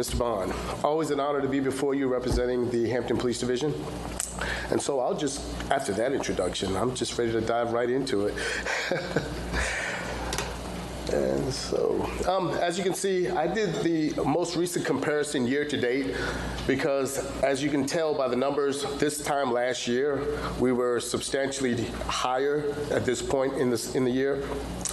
Mr. Bond, always an honor to be before you representing the Hampton Police Division. And so I'll just, after that introduction, I'm just ready to dive right into it. And so, as you can see, I did the most recent comparison year to date because, as you can tell by the numbers, this time last year, we were substantially higher at this point in the year,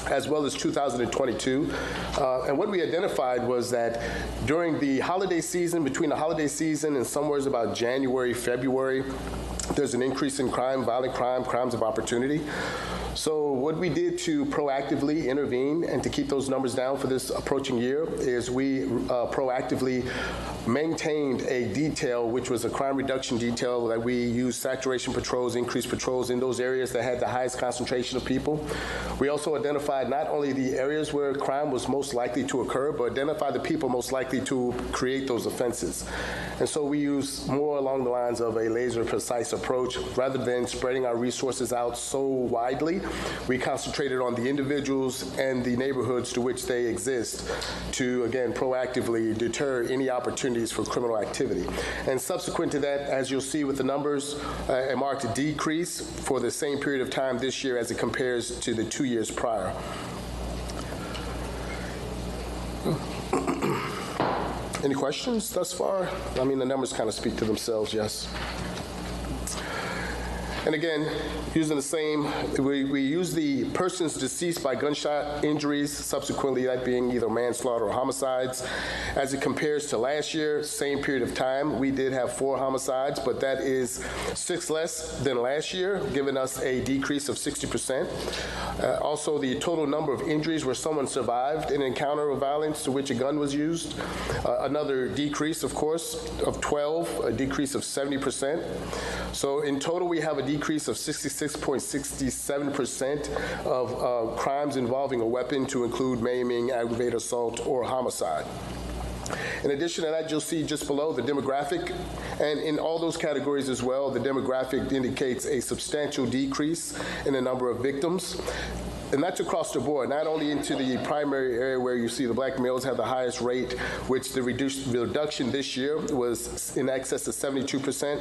as well as 2022. And what we identified was that during the holiday season, between the holiday season and somewhere about January, February, there's an increase in crime, violent crime, crimes of opportunity. So what we did to proactively intervene and to keep those numbers down for this approaching year is we proactively maintained a detail, which was a crime reduction detail that we used saturation patrols, increased patrols in those areas that had the highest concentration of people. We also identified not only the areas where crime was most likely to occur, but identified the people most likely to create those offenses. And so we use more along the lines of a laser precise approach. Rather than spreading our resources out so widely, we concentrated on the individuals and the neighborhoods to which they exist to, again, proactively deter any opportunities for criminal activity. And subsequent to that, as you'll see with the numbers, a marked decrease for the same period of time this year as it compares to the 2 years prior. Any questions thus far? I mean, the numbers kind of speak to themselves, yes. And again, using the same, we use the persons deceased by gunshot injuries, subsequently that being either manslaughter or homicides. As it compares to last year, same period of time, we did have 4 homicides, but that is 6 less than last year, giving us a decrease of 60%. Also, the total number of injuries where someone survived an encounter of violence to which a gun was used, another decrease, of course, of 12, a decrease of 70%. So in total, we have a decrease of 66.67% of crimes involving a weapon, to include maiming, aggravated assault, or homicide. In addition to that, you'll see just below the demographic, and in all those categories as well, the demographic indicates a substantial decrease in the number of victims. And that's across the board, not only into the primary area where you see the black males have the highest rate, which the reduction this year was in excess of 72%,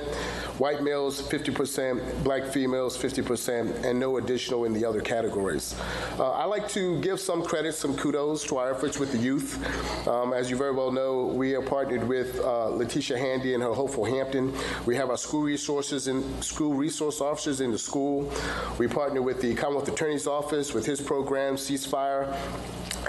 white males 50%, black females 50%, and no additional in the other categories. I like to give some credit, some kudos to our efforts with the youth. As you very well know, we are partnered with Letitia Handy and her Hopeful Hampton. We have our school resource officers in the school. We partner with the Commonwealth Attorney's Office with his program, Ceasefire.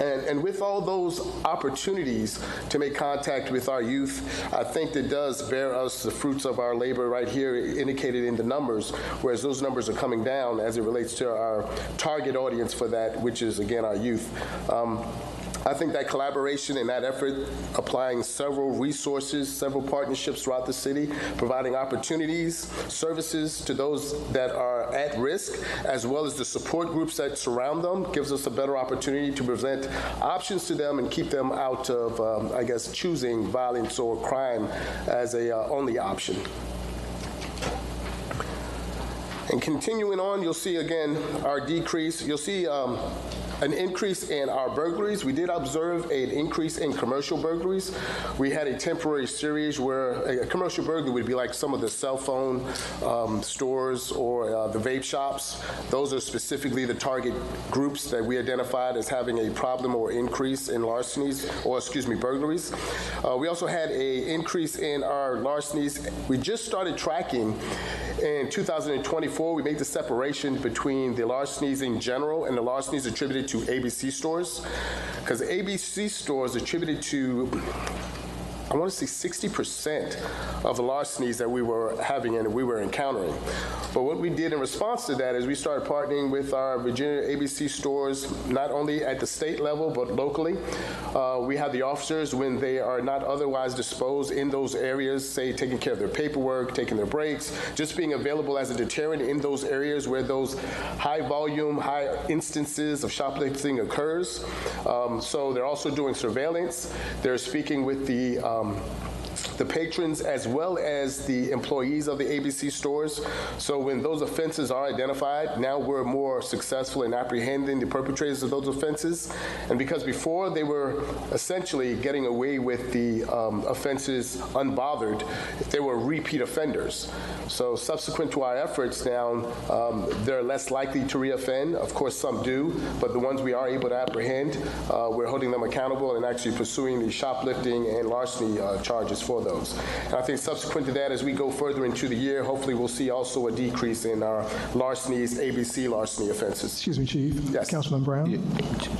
And with all those opportunities to make contact with our youth, I think that does bear us the fruits of our labor right here indicated in the numbers, whereas those numbers are coming down as it relates to our target audience for that, which is, again, our youth. I think that collaboration and that effort, applying several resources, several partnerships throughout the city, providing opportunities, services to those that are at risk, as well as the support groups that surround them, gives us a better opportunity to present options to them and keep them out of, I guess, choosing violence or crime as a only option. And continuing on, you'll see again our decrease. You'll see an increase in our burglaries. We did observe an increase in commercial burglaries. We had a temporary series where a commercial burglary would be like some of the cell phone stores or the vape shops. Those are specifically the target groups that we identified as having a problem or increase in larcenies, or burglaries. We also had an increase in our larcenies. We just started tracking in 2024. We made the separation between the larcenies in general and the larcenies attributed to ABC stores, because ABC stores attributed to, I want to say 60% of the larcenies that we were having and we were encountering. But what we did in response to that is we started partnering with our Virginia ABC stores, not only at the state level, but locally. We have the officers, when they are not otherwise disposed in those areas, say taking care of their paperwork, taking their breaks, just being available as a deterrent in those areas where those high volume, high instances of shoplifting occurs. So they're also doing surveillance. They're speaking with the the patrons as well as the employees of the ABC stores. So when those offenses are identified, now we're more successful in apprehending the perpetrators of those offenses. And because before they were essentially getting away with the offenses unbothered, they were repeat offenders. So subsequent to our efforts now, they're less likely to reoffend. Of course, some do, but the ones we are able to apprehend, we're holding them accountable and actually pursuing the shoplifting and larceny charges for those. And I think subsequent to that, as we go further into the year, hopefully we'll see also a decrease in our larcenies, ABC larceny offenses. Excuse me, Chief. Yes. Councilman Brown. Yeah,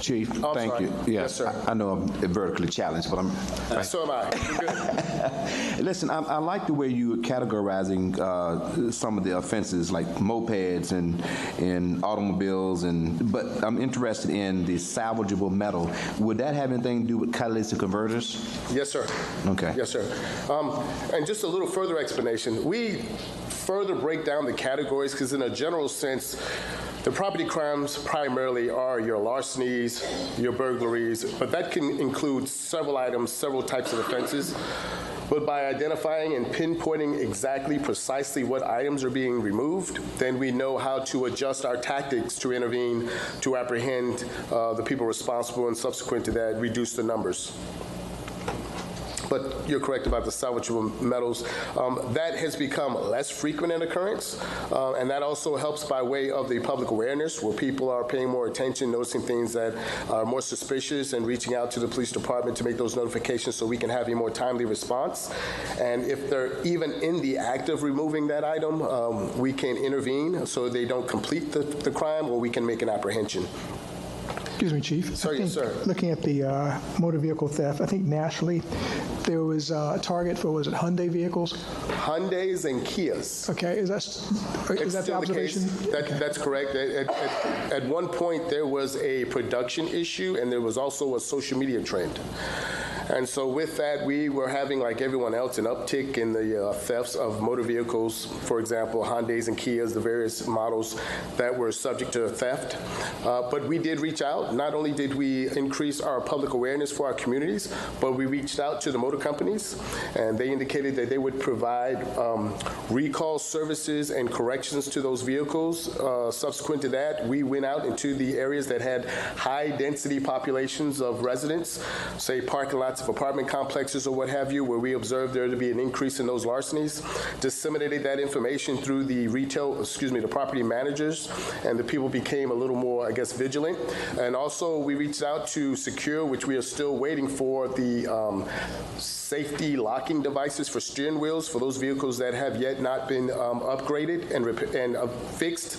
Chief, thank you. Yes, sir. I know I'm vertically challenged, but I'm. So am I. You're good. Listen, I like the way you were categorizing some of the offenses, like mopeds and automobiles, but I'm interested in the salvageable metal. Would that have anything to do with catalytic converters? Yes, sir. Okay. Yes, sir. And just a little further explanation. We further break down the categories because in a general sense, the property crimes primarily are your larcenies, your burglaries, but that can include several items, several types of offenses. But by identifying and pinpointing exactly precisely what items are being removed, then we know how to adjust our tactics to intervene, to apprehend the people responsible, and subsequent to that, reduce the numbers. But you're correct about the salvageable metals. That has become less frequent in occurrence, and that also helps by way of the public awareness, where people are paying more attention, noticing things that are more suspicious, and reaching out to the police department to make those notifications so we can have a more timely response. And if they're even in the act of removing that item, we can intervene so they don't complete the crime, or we can make an apprehension. Excuse me, Chief. Sir, yes, sir. Looking at the motor vehicle theft, I think nationally there was a target for, was it Hyundai vehicles? Hyundais and Kias. Okay, is that the observation? That's correct. At one point, there was a production issue, and there was also a social media trend. And so with that, we were having, like everyone else, an uptick in the thefts of motor vehicles, for example, Hyundais and Kias, the various models that were subject to theft. But we did reach out. Not only did we increase our public awareness for our communities, but we reached out to the motor companies, and they indicated that they would provide recall services and corrections to those vehicles. Subsequent to that, we went out into the areas that had high density populations of residents, say parking lots of apartment complexes or what have you, where we observed there to be an increase in those larcenies, disseminated that information through the the property managers, and the people became a little more, I guess, vigilant. And also we reached out to Secure, which we are still waiting for, the safety locking devices for steering wheels for those vehicles that have yet not been upgraded and fixed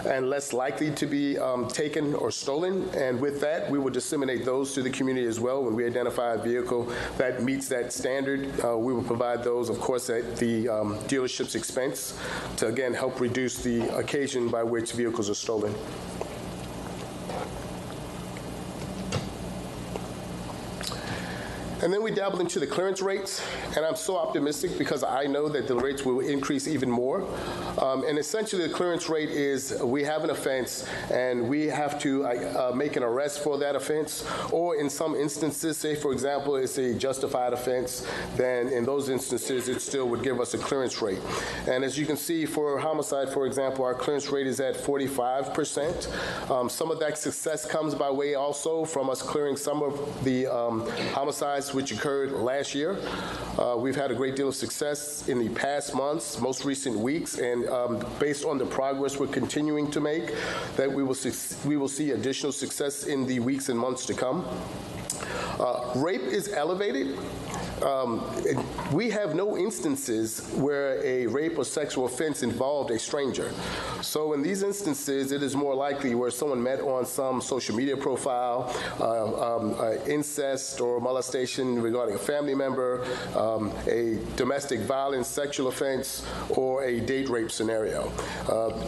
and less likely to be taken or stolen. And with that, we will disseminate those to the community as well. When we identify a vehicle that meets that standard, we will provide those, of course, at the dealership's expense to, again, help reduce the occasion by which vehicles are stolen. And then we dabbled into the clearance rates, and I'm so optimistic because I know that the rates will increase even more. And essentially the clearance rate is we have an offense and we have to make an arrest for that offense, or in some instances, say for example, it's a justified offense, then in those instances it still would give us a clearance rate. And as you can see, for homicide, for example, our clearance rate is at 45%. Some of that success comes by way also from us clearing some of the homicides which occurred last year. We've had a great deal of success in the past months, most recent weeks, and based on the progress we're continuing to make, that we will see additional success in the weeks and months to come. Rape is elevated. We have no instances where a rape or sexual offense involved a stranger. So in these instances, it is more likely where someone met on some social media profile, incest or molestation regarding a family member, a domestic violence sexual offense, or a date rape scenario.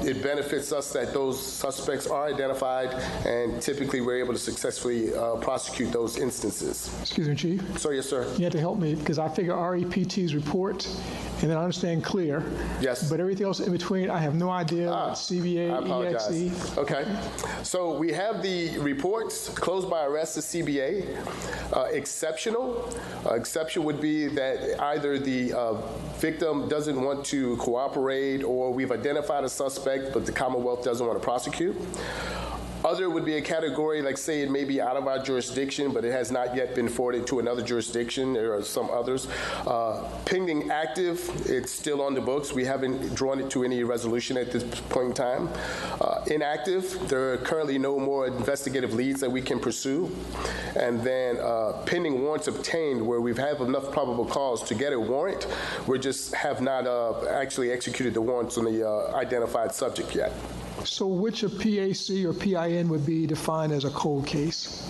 It benefits us that those suspects are identified, and typically we're able to successfully prosecute those instances. Excuse me, Chief. Sir, yes, sir. You had to help help me, because I figure REPT's report, and then I understand CLEAR. Yes. But everything else in between, I have no idea. CBA, I apologize. EXE. Okay. So we have the reports, closed by arrest is CBA. Exceptional. Exception would be that either the victim doesn't want to cooperate, or we've identified a suspect, but the Commonwealth doesn't want to prosecute. Other would be a category, like say it may be out of our jurisdiction, but it has not yet been forwarded to another jurisdiction. There are some others. Pending active, it's still on the books. We haven't drawn it to any resolution at this point in time. Inactive, there are currently no more investigative leads that we can pursue. And then pending warrants obtained, where we've had enough probable cause to get a warrant, we just have not actually executed the warrants on the identified subject yet. So which of PAC or PIN would be defined as a cold case?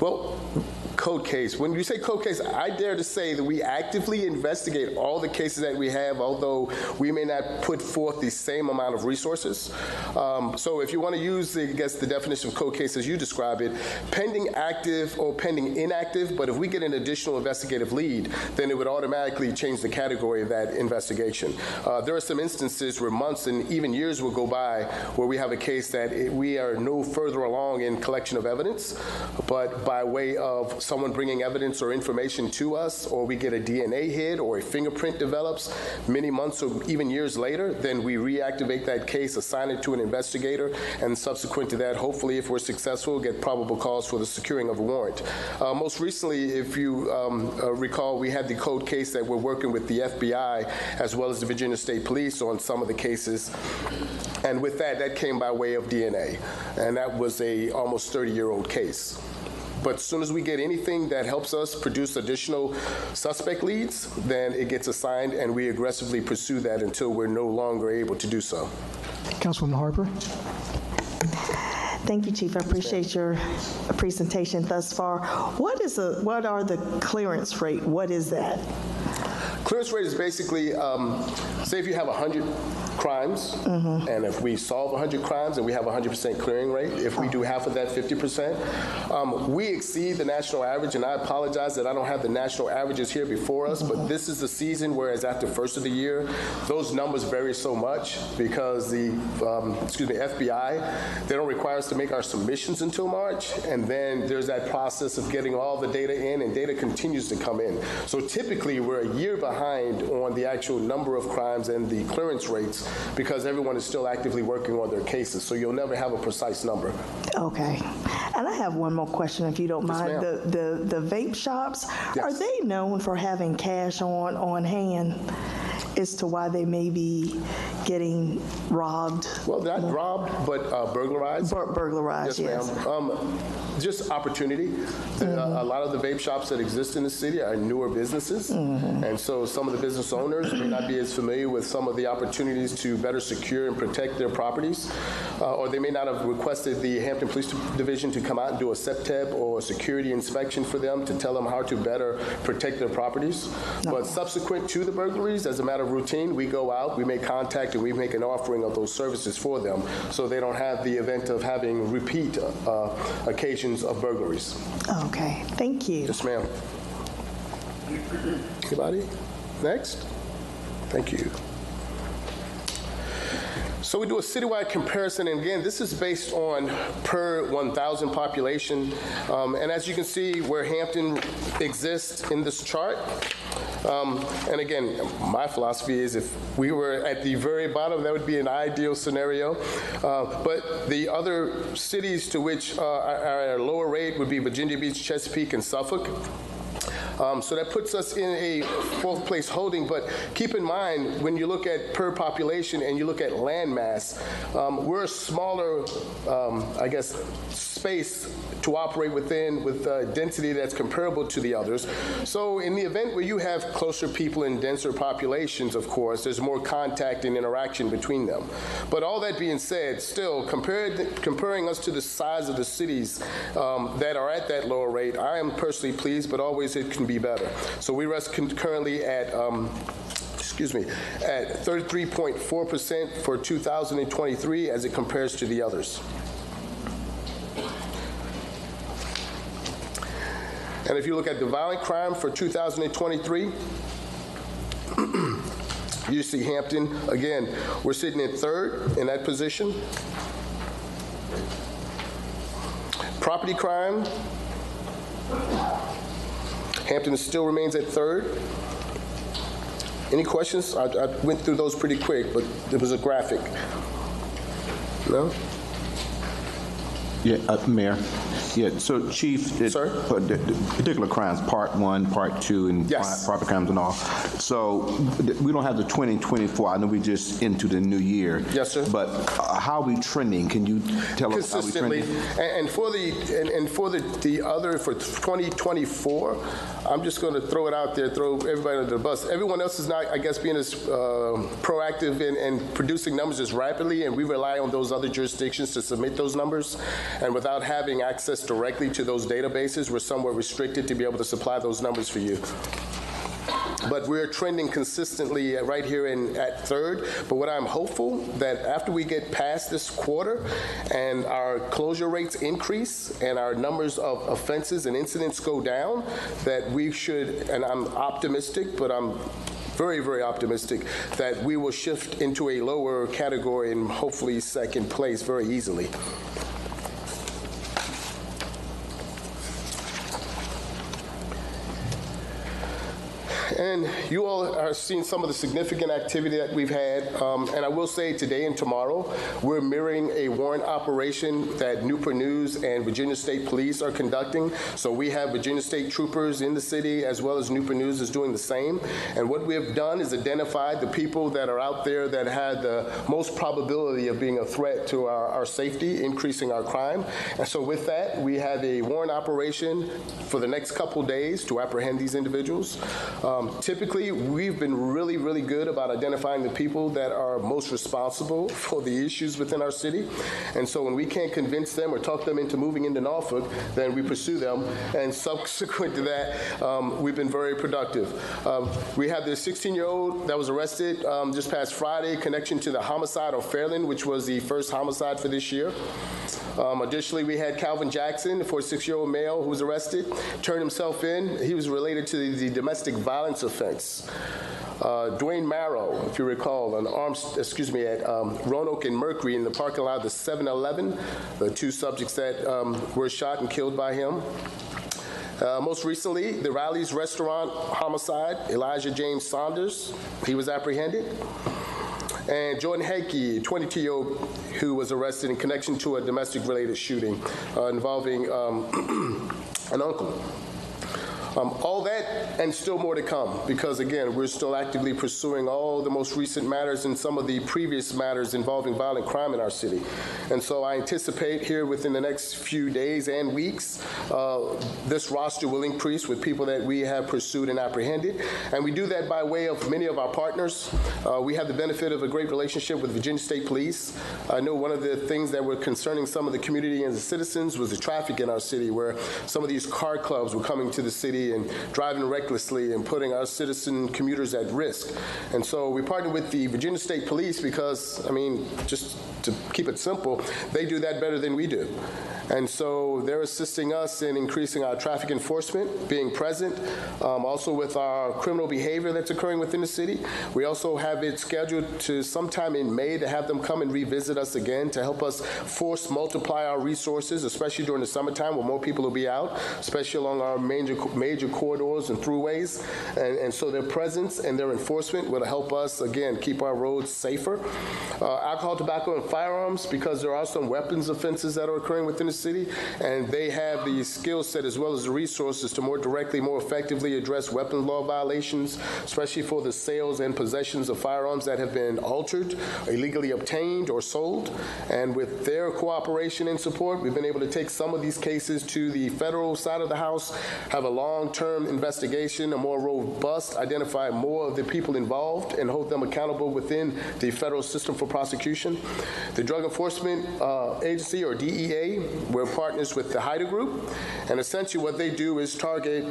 Well, cold case. When you say cold case, I dare to say that we actively investigate all the cases that we have, although we may not put forth the same amount of resources. So if you want to use, I guess, the definition of cold case as you describe it, pending active or pending inactive, but if we get an additional investigative lead, then it would automatically change the category of that investigation. There are some instances where months and even years will go by where we have a case that we are no further along in collection of evidence, but by way of someone bringing evidence or information to us, or we get a DNA hit or a fingerprint develops many months or even years later, then we reactivate that case, assign it to an investigator, and subsequent to that, hopefully, if we're successful, get probable cause for the securing of a warrant. Most recently, if you recall, we had the cold case that we're working with the FBI as well as the Virginia State Police on some of the cases. And with that, that came by way of DNA. And that was a almost 30-year-old case. But as soon as we get anything that helps us produce additional suspect leads, then it gets assigned, and we aggressively pursue that until we're no longer able to do so. Councilwoman Harper. Thank you, Chief. I appreciate your presentation thus far. What are the clearance rate? What is that? Clearance rate is basically, say if you have 100 crimes, and if we solve 100 crimes and we have 100% clearing rate, if we do half of that, 50%, we exceed the national average, and I apologize that I don't have the national averages here before us, but this is the season, whereas after first of the year, those numbers vary so much because the, FBI, they don't require us to make our submissions until March, and then there's that process of getting all the data in, and data continues to come in. So typically, we're a year behind on the actual number of crimes and the clearance rates because everyone is still actively working on their cases, so you'll never have a precise number. Okay. And I have one more question, if you don't mind. The vape shops, yes. Are they known for having cash on hand as to why they may be getting robbed? Well, not robbed, but burglarized. Burglarized, yes. Ma'am. Just opportunity. A lot of the vape shops that exist in the city are newer businesses, and so some of the business owners may not be as familiar with some of the opportunities to better secure and protect their properties, or they may not have requested the Hampton Police Division to come out and do a CEPTEB or a security inspection for them to tell them how to better protect their properties. No. But subsequent to the burglaries, as a matter of routine, we go out, we make contact, and we make an offering of those services for them so they don't have the event of having repeat occasions of burglaries. Okay, thank you. Yes, ma'am. Anybody? Next? Thank you. So we do a citywide comparison, and again, this is based on per 1,000 population. And as you can see, where Hampton exists in this chart, and again, my philosophy is if we were at the very bottom, that would be an ideal scenario. But the other cities to which are at a lower rate would be Virginia Beach, Chesapeake, and Suffolk. So that puts us in a fourth place holding, but keep in mind, when you look at per population and you look at land mass, we're a smaller, I guess, space to operate within with density that's comparable to the others. So in the event where you have closer people in denser populations, of course, there's more contact and interaction between them. But all that being said, still, comparing us to the size of the cities that are at that lower rate, I am personally pleased, but always it can be better. So we rest currently at at 33.4% for 2023 as it compares to the others. And if you look at the violent crime for 2023, you see Hampton, again, we're sitting at third in that position. Property crime, Hampton still remains at third. Any questions? I went through those pretty quick, but there was a graphic. No? Yeah, Mayor. Yeah, so Chief, Sir? The particular crimes, Part 1, Part 2, and Yes. property crimes and all. So we don't have the 2024. I know we just into the new year. Yes, sir. But how are we trending? Can you tell us how we Consistently, trending? for the other, for 2024, I'm just going to throw it out there, throw everybody under the bus. Everyone else is not, I guess, being as proactive and producing numbers as rapidly, and we rely on those other jurisdictions to submit those numbers. And without having access directly to those databases, we're somewhat restricted to be able to supply those numbers for you. But we're trending consistently right here at third. But what I'm hopeful that after we get past this quarter and our closure rates increase and our numbers of offenses and incidents go down, that we should, and I'm optimistic, but I'm very, very optimistic that we will shift into a lower category and hopefully second place very easily. And you all are seeing some of the significant activity that we've had. And I will say today and tomorrow, we're mirroring a warrant operation that Newport News and Virginia State Police are conducting. So we have Virginia State troopers in the city as well as Newport News is doing the same. And what we have done is identified the people that are out there that had the most probability of being a threat to our safety, increasing our crime. And so with that, we have a warrant operation for the next couple days to apprehend these individuals. Typically, we've been really, really good about identifying the people that are most responsible for the issues within our city. And so when we can't convince them or talk them into moving into Norfolk, then we pursue them. And subsequent to that, we've been very productive. We have this 16-year-old that was arrested just past Friday, connection to the homicide on Fairland, which was the first homicide for this year. Additionally, we had Calvin Jackson, the 46-year-old male who was arrested, turned himself in. He was related to the domestic violence offense. Dwayne Marrow, if you recall, at Roanoke and Mercury in the parking lot of the 7-Eleven, the two subjects that were shot and killed by him. Most recently, the Riley's Restaurant homicide, Elijah James Saunders, he was apprehended. And Jordan Hakey, 22-year-old, who was arrested in connection to a domestic-related shooting involving an uncle. All that and still more to come because, again, we're still actively pursuing all the most recent matters and some of the previous matters involving violent crime in our city. And so I anticipate here within the next few days and weeks, this roster will increase with people that we have pursued and apprehended. And we do that by way of many of our partners. We have the benefit of a great relationship with Virginia State Police. I know one of the things that were concerning some of the community and the citizens was the traffic in our city, where some of these car clubs were coming to the city and driving recklessly and putting our citizen commuters at risk. And so we partnered with the Virginia State Police because, I mean, just to keep it simple, they do that better than we do. And so they're assisting us in increasing our traffic enforcement, being present, also with our criminal behavior that's occurring within the city. We also have it scheduled to sometime in May to have them come and revisit us again to help us force multiply our resources, especially during the summertime when more people will be out, especially along our major corridors and throughways. And so their presence and their enforcement will help us, again, keep our roads safer. Alcohol, tobacco, and firearms, because there are some weapons offenses that are occurring within the city, and they have the skill set as well as the resources to more directly, more effectively address weapons law violations, especially for the sales and possessions of firearms that have been altered, illegally obtained, or sold. And with their cooperation and support, we've been able to take some of these cases to the federal side of the House, have a long-term investigation, a more robust, identify more of the people involved, and hold them accountable within the federal system for prosecution. The Drug Enforcement Agency, or DEA, We're partners with the Hyder Group, and essentially what they do is target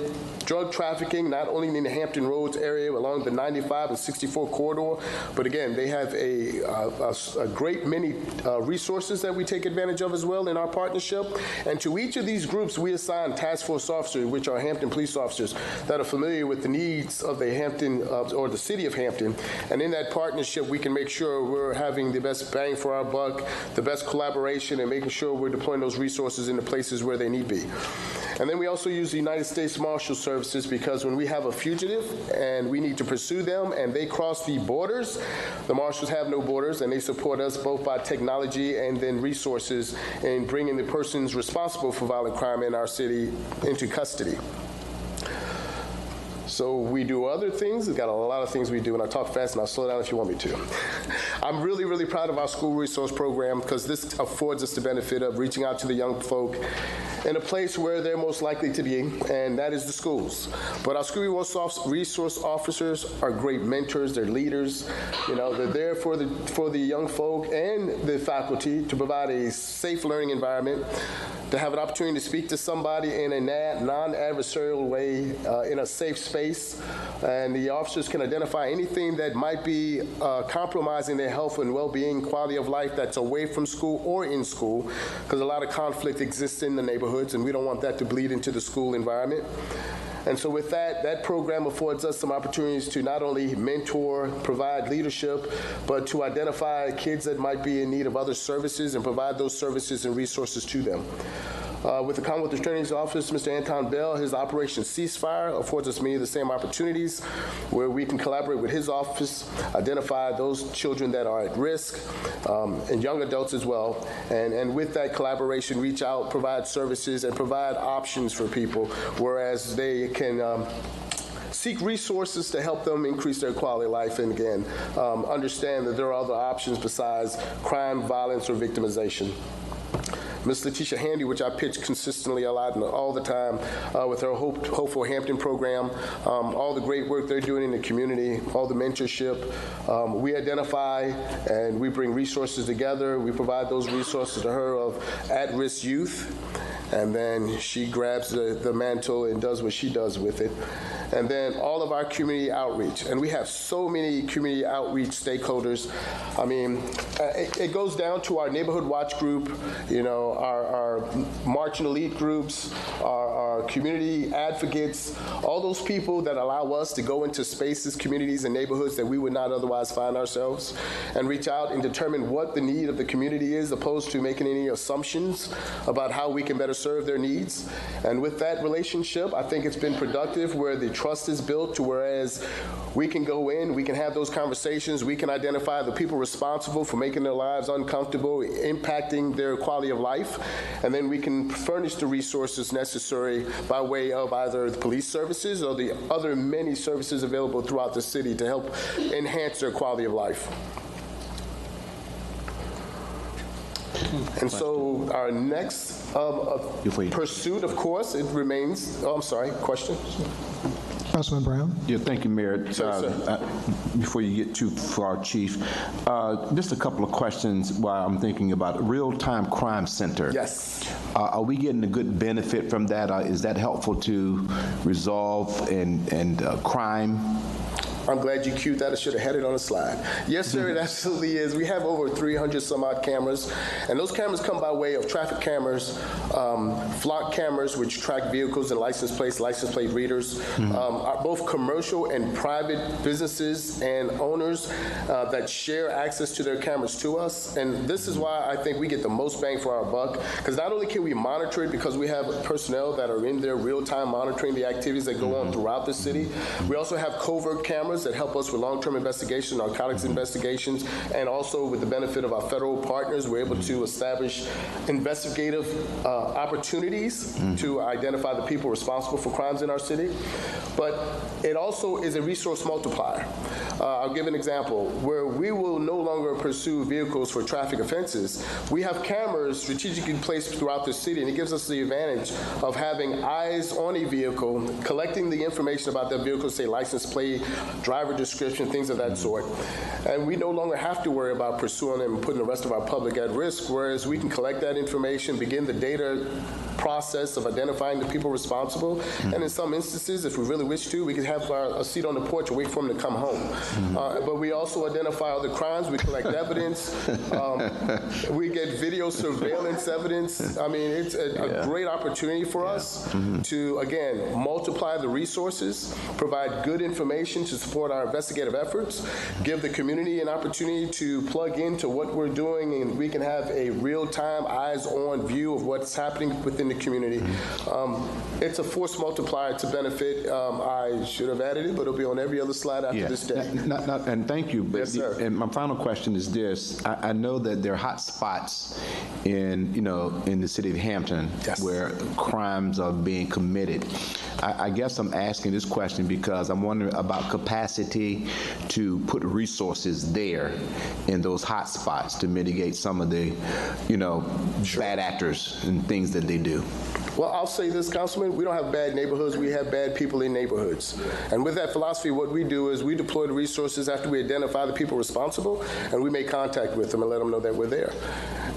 drug trafficking, not only in the Hampton Roads area along the 95 and 64 corridor, but again, they have a great many resources that we take advantage of as well in our partnership. And to each of these groups, we assign task force officers, which are Hampton police officers that are familiar with the needs of the Hampton or the city of Hampton. And in that partnership, we can make sure we're having the best bang for our buck, the best collaboration, and making sure we're deploying those resources in the places where they need be. And then we also use the United States Marshal Services, because when we have a fugitive and we need to pursue them and they cross the borders, the Marshals have no borders, and they support us both by technology and then resources in bringing the persons responsible for violent crime in our city into custody. So we do other things. We've got a lot of things we do, and I'll talk fast and I'll slow down if you want me to. I'm really, really proud of our school resource program, because this affords us the benefit of reaching out to the young folk in a place where they're most likely to be, and that is the schools. But our school resource officers are great mentors, they're leaders. You know, they're there for the young folk and the faculty to provide a safe learning environment, to have an opportunity to speak to somebody in a non-adversarial way, in a safe space. And the officers can identify anything that might be compromising their health and well-being, quality of life that's away from school or in school, because a lot of conflict exists in the neighborhoods, and we don't want that to bleed into the school environment. And so with that program affords us some opportunities to not only mentor, provide leadership, but to identify kids that might be in need of other services and provide those services and resources to them. With the Commonwealth Attorney's Office, Mr. Anton Bell, his Operation Ceasefire affords us many of the same opportunities where we can collaborate with his office, identify those children that are at risk, and young adults as well. And with that collaboration, reach out, provide services, and provide options for people, whereas they can seek resources to help them increase their quality of life, and again, understand that there are other options besides crime, violence, or victimization. Ms. Letitia Handy, which I pitch consistently a lot and all the time with her Hope for Hampton program, all the great work they're doing in the community, all the mentorship. We identify and we bring resources together. We provide those resources to her of at-risk youth, and then she grabs the mantle and does what she does with it. And then all of our community outreach. And we have so many community outreach stakeholders. I mean, it goes down to our neighborhood watch group, you know, our March and Elite groups, our community advocates, all those people that allow us to go into spaces, communities, and neighborhoods that we would not otherwise find ourselves, and reach out and determine what the need of the community is, opposed to making any assumptions about how we can better serve their needs. And with that relationship, I think it's been productive, where the trust is built to whereas we can go in, we can have those conversations, we can identify the people responsible for making their lives uncomfortable, impacting their quality of life, and then we can furnish the resources necessary by way of either the police services or the other many services available throughout the city to help enhance their quality of life. And so our next pursuit, of course, it remains, oh, I'm sorry, question? Councilman Brown? Yeah, thank you, Mayor. Sir. Before you get too far, Chief, just a couple of questions while I'm thinking about Real-Time Crime Center. Yes. Are we getting a good benefit from that? Is that helpful to resolve and crime? I'm glad you cued that. I should have had it on a slide. Yes, sir, it absolutely is. We have over 300 some odd cameras, and those cameras come by way of traffic cameras, flock cameras, which track vehicles and license plate readers, are both commercial and private businesses and owners that share access to their cameras to us. And this is why I think we get the most bang for our buck, because not only can we monitor it because we have personnel that are in there real time monitoring the activities that go on throughout the city, we also have covert cameras that help us with long-term investigations, narcotics investigations, and also with the benefit of our federal partners, we're able to establish investigative opportunities to identify the people responsible for crimes in our city. But it also is a resource multiplier. I'll give an example. Where we will no longer pursue vehicles for traffic offenses, we have cameras strategically placed throughout the city, and it gives us the advantage of having eyes on a vehicle, collecting the information about that vehicle, say license plate, driver description, things of that sort. And we no longer have to worry about pursuing them and putting the rest of our public at risk, whereas we can collect that information, begin the data process of identifying the people responsible, and in some instances, if we really wish to, we could have a seat on the porch and wait for them to come home. But we also identify other crimes, we collect evidence, we get video surveillance evidence. I mean, it's a great opportunity for us to, again, multiply the resources, provide good information to support our investigative efforts, give the community an opportunity to plug into what we're doing, and we can have a real-time, eyes-on view of what's happening within the community. It's a force multiplier to benefit. I should have added it, but it'll be on every other slide after this day. And thank you. But Yes, sir. And my final question is this: I know that there are hot spots in the city of Hampton where crimes are being committed. I guess I'm asking this question because I'm wondering about capacity to put resources there in those hot spots to mitigate some of the, bad actors and things that they do. Well, I'll say this, Councilman, we don't have bad neighborhoods, we have bad people in neighborhoods. And with that philosophy, what we do is we deploy the resources after we identify the people responsible, and we make contact with them and let them know that we're there.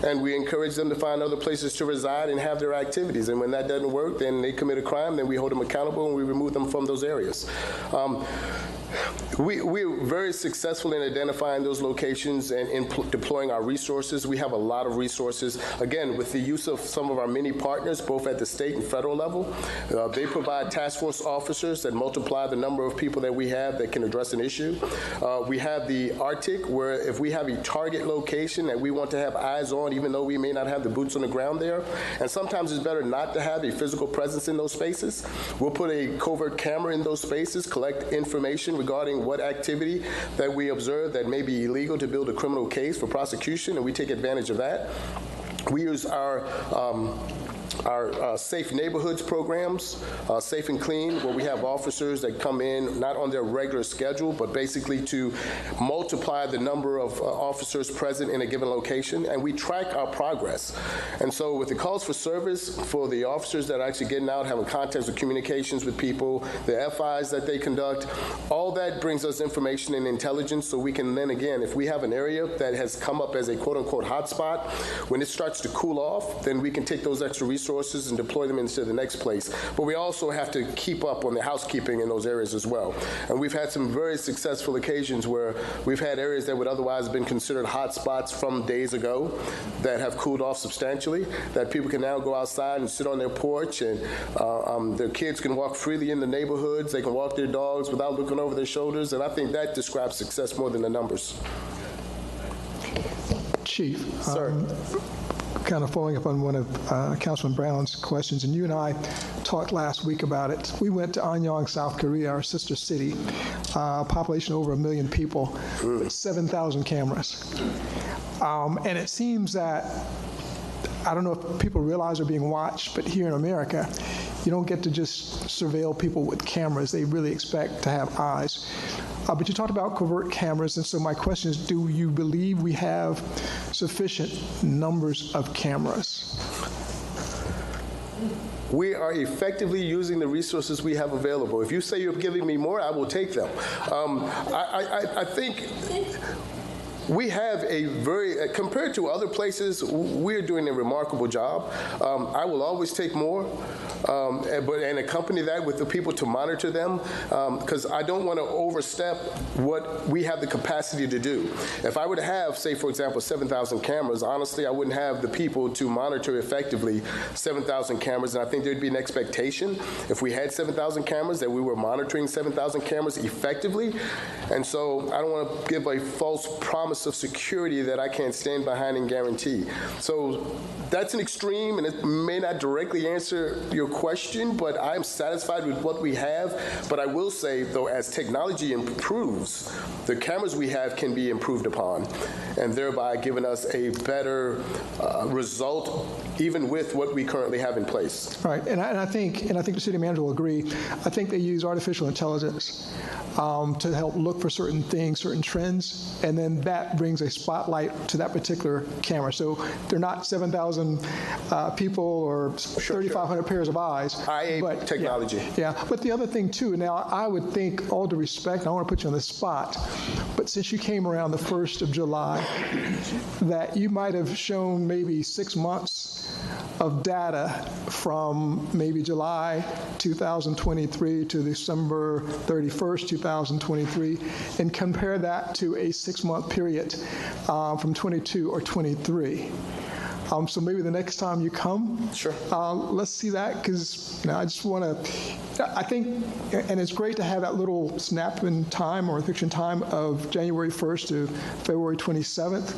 And we encourage them to find other places to reside and have their activities. And when that doesn't work, then they commit a crime, then we hold them accountable and we remove them from those areas. We're very successful in identifying those locations and in deploying our resources. We have a lot of resources. Again, with the use of some of our many partners, both at the state and federal level, they provide task force officers that multiply the number of people that we have that can address an issue. We have the Arctic, where if we have a target location that we want to have eyes on, even though we may not have the boots on the ground there, and sometimes it's better not to have a physical presence in those spaces, we'll put a covert camera in those spaces, collect information regarding what activity that we observe that may be illegal to build a criminal case for prosecution, and we take advantage of that. We use our safe neighborhoods programs, Safe and Clean, where we have officers that come in not on their regular schedule, but basically to multiply the number of officers present in a given location, and we track our progress. And so with the calls for service for the officers that are actually getting out, having contacts or communications with people, the FIs that they conduct, all that brings us information and intelligence so we can then, again, if we have an area that has come up as a quote-unquote hotspot, when it starts to cool off, then we can take those extra resources and deploy them into the next place. But we also have to keep up on the housekeeping in those areas as well. And we've had some very successful occasions where we've had areas that would otherwise have been considered hot spots from days ago that have cooled off substantially, that people can now go outside and sit on their porch, and their kids can walk freely in the neighborhoods, they can walk their dogs without looking over their shoulders, and I think that describes success more than the numbers. Chief. Sir. Kind of following up on one of Councilman Brown's questions, and you and I talked last week about it. We went to Anyang, South Korea, our sister city, population over 1 million people, with 7,000 cameras. And it seems that, I don't know if people realize they're being watched, but here in America, you don't get to just surveil people with cameras. They really expect to have eyes. But you talked about covert cameras, and so my question is, do you believe we have sufficient numbers of cameras? We are effectively using the resources we have available. If you say you're giving me more, I will take them. I think we have a very, compared to other places, we're doing a remarkable job. I will always take more, and accompany that with the people to monitor them, because I don't want to overstep what we have the capacity to do. If I were to have, say, for example, 7,000 cameras, honestly, I wouldn't have the people to monitor effectively 7,000 cameras, and I think there'd be an expectation if we had 7,000 cameras that we were monitoring 7,000 cameras effectively, and so I don't want to give a false promise of security that I can't stand behind and guarantee. So that's an extreme, and it may not directly answer your question, but I'm satisfied with what we have. But I will say, though, as technology improves, the cameras we have can be improved upon, and thereby giving us a better result even with what we currently have in place. Right, and I think the city manager will agree. I think they use artificial intelligence to help look for certain things, certain trends, and then that brings a spotlight to that particular camera. So they're not 7,000 people or 3,500 pairs of eyes. IA technology. Yeah, but the other thing too, now I would think, all due respect, and I want to put you on the spot, but since you came around the 1st of July, that you might have shown maybe 6 months of data from maybe July 2023 to December 31st, 2023, and compare that to a 6-month period from 22 or 23. So maybe the next time you come, sure, let's see that, because I just want to, I think, and it's great to have that little snap in time or fiction time of January 1st to February 27th.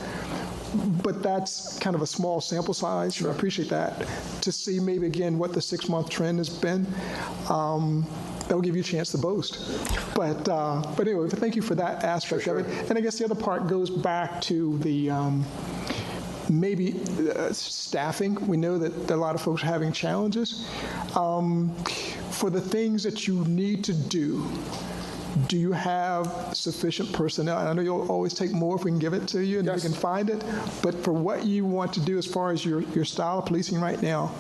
But that's kind of a small sample size. Sure. I appreciate that. To see maybe again what the 6-month trend has been, that will give you a chance to boast. But anyway, thank you for that aspect of it. And I guess the other part goes back to the maybe staffing. We know that a lot of folks are having challenges. For the things that you need to do you have sufficient personnel? And I know you'll always take more if we can give it to you and yes, we can find it. But for what you want to do as far as your style of policing right now,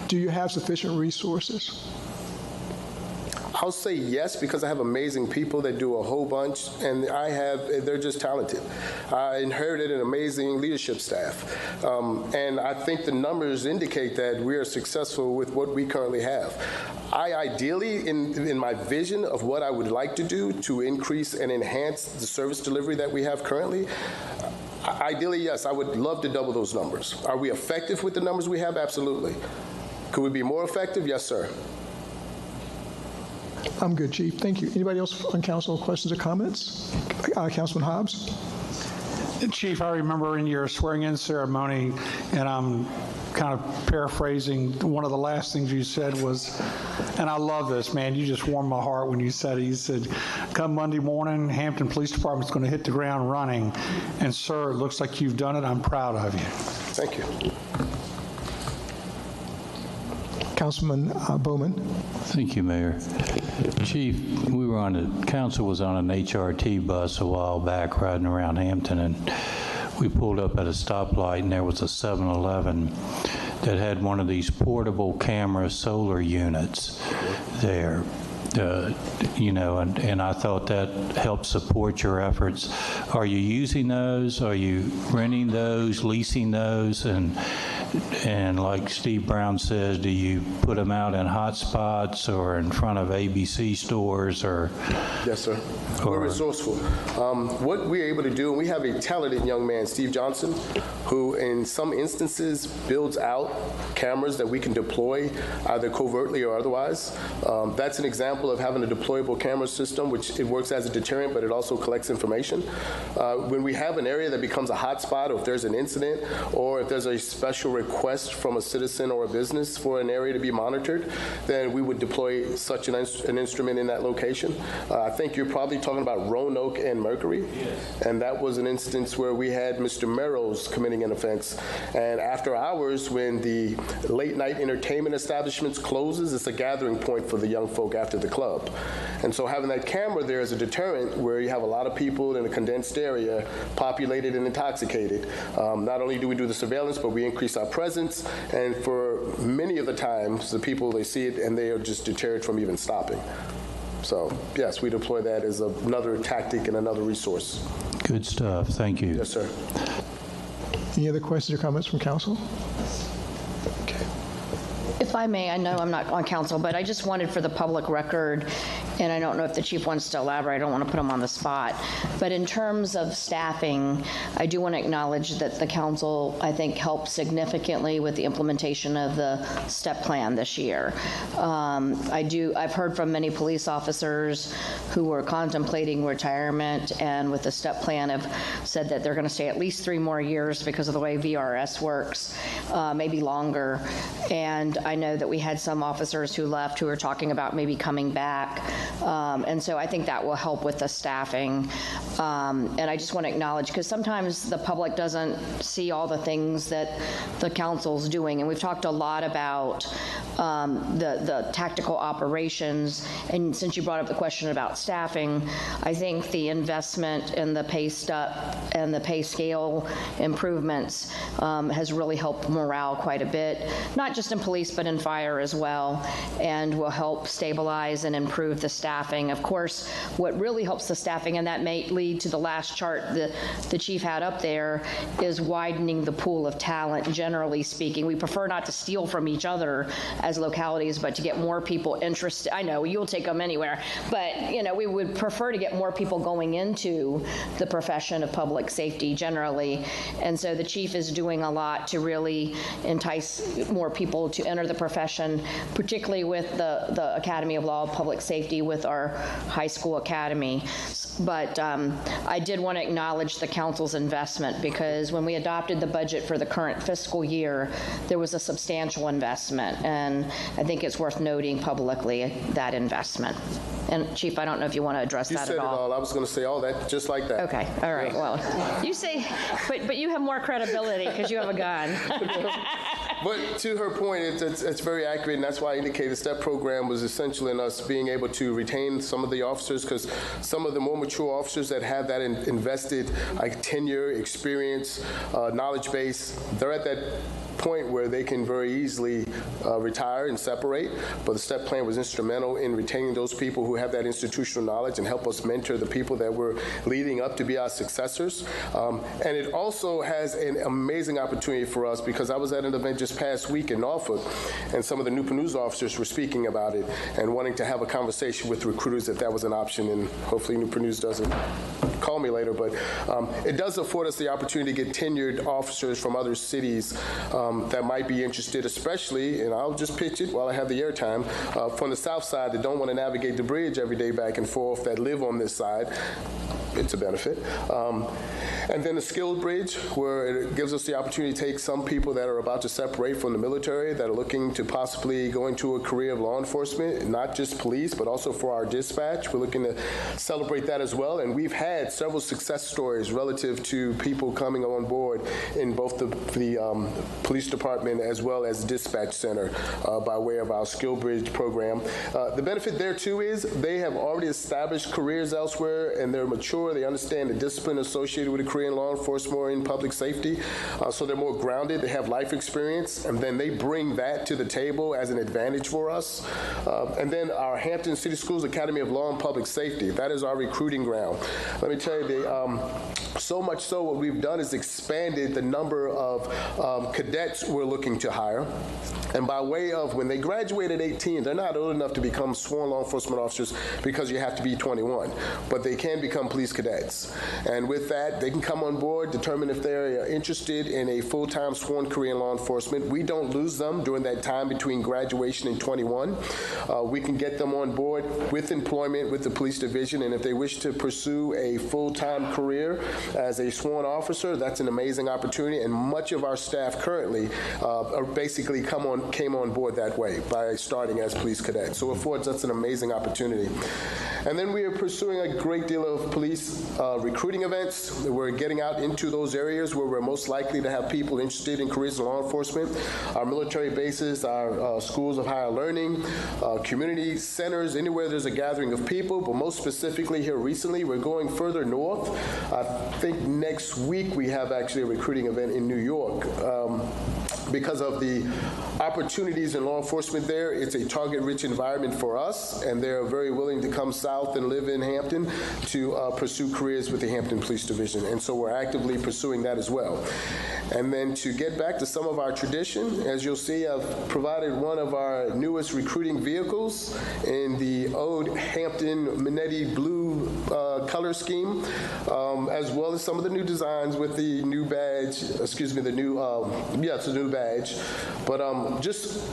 do you have sufficient resources? I'll say yes, because I have amazing people that do a whole bunch, and they're just talented. I inherited an amazing leadership staff, and I think the numbers indicate that we are successful with what we currently have. I ideally, in my vision of what I would like to do to increase and enhance the service delivery that we have currently, ideally, yes, I would love to double those numbers. Are we effective with the numbers we have? Absolutely. Could we be more effective? Yes, sir. I'm good, Chief. Thank you. Anybody else on council, questions or comments? Councilman Hobbs? Chief, I remember in your swearing-in ceremony, and I'm kind of paraphrasing, one of the last things you said was, and I love this, man, you just warmed my heart when you said it. You said, come Monday morning, Hampton Police Department's going to hit the ground running. And sir, it looks like you've done it. I'm proud of you. Thank you. Councilman Bowman. Thank you, Mayor. Chief, council was on an HRT bus a while back riding around Hampton, and we pulled up at a stoplight, and there was a 7-Eleven that had one of these portable camera solar units there. And I thought that helped support your efforts. Are you using those? Are you renting those, leasing those? And like Steve Brown says, do you put them out in hot spots or in front of ABC stores or? Yes, sir. We're resourceful. What we're able to do, and we have a talented young man, Steve Johnson, who in some instances builds out cameras that we can deploy either covertly or otherwise. That's an example of having a deployable camera system, which it works as a deterrent, but it also collects information. When we have an area that becomes a hot spot, or if there's an incident, or if there's a special request from a citizen or a business for an area to be monitored, then we would deploy such an instrument in that location. I think you're probably talking about Roanoke and Mercury. Yes. And that was an instance where we had Mr. Merrow's committing an offense. And after hours, when the late night entertainment establishments closes, it's a gathering point for the young folk after the club. And so having that camera there is a deterrent where you have a lot of people in a condensed area, populated and intoxicated. Not only do we do the surveillance, but we increase our presence. And for many of the times, the people, they see it and they are just deterred from even stopping. So, yes, we deploy that as another tactic and another resource. Good stuff. Thank you. Yes, sir. Any other questions or comments from council? Okay. If I may, I know I'm not on council, but I just wanted for the public record, and I don't know if the chief wants to elaborate, I don't want to put him on the spot, but in terms of staffing, I do want to acknowledge that the council, I think, helped significantly with the implementation of the STEP plan this year. I've heard from many police officers who were contemplating retirement and with the STEP plan have said that they're going to stay at least 3 more years because of the way VRS works, maybe longer. And I know that we had some officers who left who are talking about maybe coming back. And so I think that will help with the staffing. And I just want to acknowledge, because sometimes the public doesn't see all the things that the council's doing. And we've talked a lot about the tactical operations. And since you brought up the question about staffing, I think the investment in the pay stub and the pay scale improvements has really helped morale quite a bit, not just in police, but in fire as well, and will help stabilize and improve the staffing. Of course, what really helps the staffing, and that may lead to the last chart the chief had up there, is widening the pool of talent, generally speaking. We prefer not to steal from each other as localities, but to get more people interested. I know, you'll take them anywhere, but, you know, we would prefer to get more people going into the profession of public safety generally. And so the chief is doing a lot to really entice more people to enter the profession, particularly with the Academy of Law of Public Safety with our high school academy. But I did want to acknowledge the council's investment, because when we adopted the budget for the current fiscal year, there was a substantial investment, and I think it's worth noting publicly that investment. And Chief, I don't know if you want to address that at all. You said it all. I was going to say all that just like that. Okay, all right. Well, you say, but you have more credibility because you have a gun. But to her point, it's very accurate, and that's why I indicated the STEP program was essential in us being able to retain some of the officers, because some of the more mature officers that have that invested like tenure, experience, knowledge base, they're at that point where they can very easily retire and separate. But the STEP plan was instrumental in retaining those people who have that institutional knowledge and help us mentor the people that we're leading up to be our successors. And it also has an amazing opportunity for us, because I was at an event just past week in Norfolk, and some of the Newport News officers were speaking about it and wanting to have a conversation with recruiters if that was an option. And hopefully Newport News doesn't call me later, but it does afford us the opportunity to get tenured officers from other cities that might be interested, especially, and I'll just pitch it while I have the airtime, from the south side that don't want to navigate the bridge every day back and forth, that live on this side. It's a benefit. And then the skilled bridge, where it gives us the opportunity to take some people that are about to separate from the military, that are looking to possibly go into a career of law enforcement, not just police, but also for our dispatch. We're looking to celebrate that as well. And we've had several success stories relative to people coming on board in both the police department as well as dispatch center by way of our skill bridge program. The benefit there too is they have already established careers elsewhere, and they're mature. They understand the discipline associated with a career in law enforcement or in public safety, so they're more grounded. They have life experience, and then they bring that to the table as an advantage for us. And then our Hampton City Schools Academy of Law and Public Safety, that is our recruiting ground. Let me tell you, so much so what we've done is expanded the number of cadets we're looking to hire. And by way of when they graduate at 18, they're not old enough to become sworn law enforcement officers because you have to be 21, but they can become police cadets. And with that, they can come on board, determine if they're interested in a full-time sworn career in law enforcement. We don't lose them during that time between graduation and 21. We can get them on board with employment with the police division, and if they wish to pursue a full-time career as a sworn officer, that's an amazing opportunity, and much of our staff currently basically came on board that way by starting as police cadets. So it affords us an amazing opportunity. And then we are pursuing a great deal of police recruiting events. We're getting out into those areas where we're most likely to have people interested in careers in law enforcement. Our military bases, our schools of higher learning, community centers, anywhere there's a gathering of people, but most specifically here recently, we're going further north. I think next week we have actually a recruiting event in New York. Because of the opportunities in law enforcement there, it's a target-rich environment for us, and they're very willing to come south and live in Hampton to pursue careers with the Hampton Police Division, and so we're actively pursuing that as well. And then to get back to some of our tradition, as you'll see, I've provided one of our newest recruiting vehicles in the old Hampton Minetti blue color scheme, as well as some of the new designs with the new badge, excuse me, the new, it's a new badge. But just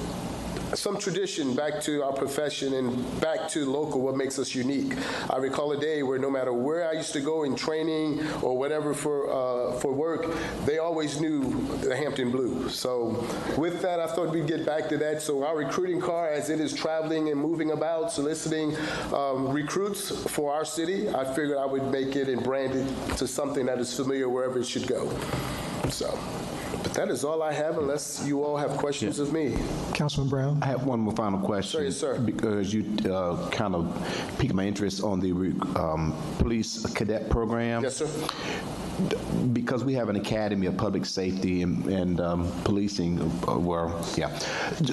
some tradition back to our profession and back to local, what makes us unique. I recall a day where no matter where I used to go in training or whatever for work, they always knew the Hampton Blue. So with that, I thought we'd get back to that. So our recruiting car, as it is traveling and moving about, soliciting recruits for our city, I figured I would make it and brand it to something that is familiar wherever it should go. So, but that is all I have, unless you all have questions of me. Councilman Brown? I have one more final question. Sir, yes, sir. Because you kind of piqued my interest on the police cadet program. Yes, sir. Because we have an academy of public safety and policing,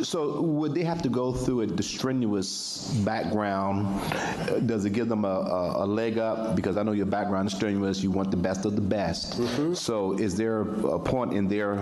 So would they have to go through the strenuous background? Does it give them a leg up? Because I know your background is strenuous. You want the best of the best. Mm-hmm. So is there a point in their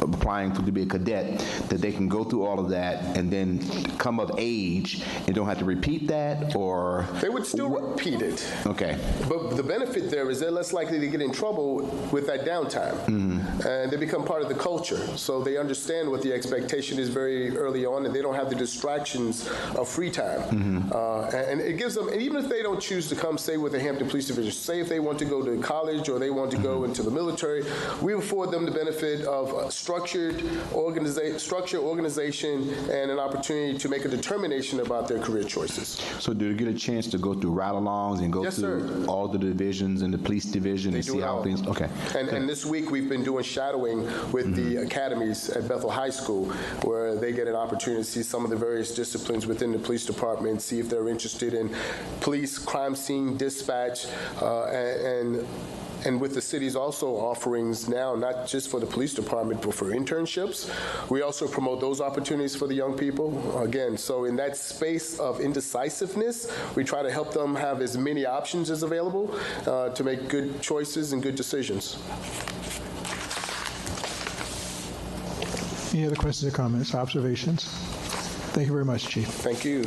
applying to be a cadet that they can go through all of that and then come of age and don't have to repeat that, or they would still repeat it? Okay. But the benefit there is they're less likely to get in trouble with that downtime. Mm-hmm. And they become part of the culture, so they understand what the expectation is very early on, and they don't have the distractions of free time. Mm-hmm. And it gives them, and even if they don't choose to come stay with the Hampton Police Division, say if they want to go to college or they want to go into the military, we afford them the benefit of structure, organization, and an opportunity to make a determination about their career choices. So do they get a chance to go through ride-alongs and go through all the divisions and the police division and see how things? Okay. And this week we've been doing shadowing with the academies at Bethel High School, where they get an opportunity to see some of the various disciplines within the police department, see if they're interested in police, crime scene, dispatch, and with the city's also offerings now, not just for the police department, but for internships. We also promote those opportunities for the young people. Again, so in that space of indecisiveness, we try to help them have as many options as available to make good choices and good decisions. Any other questions or comments, observations? Thank you very much, Chief. Thank you.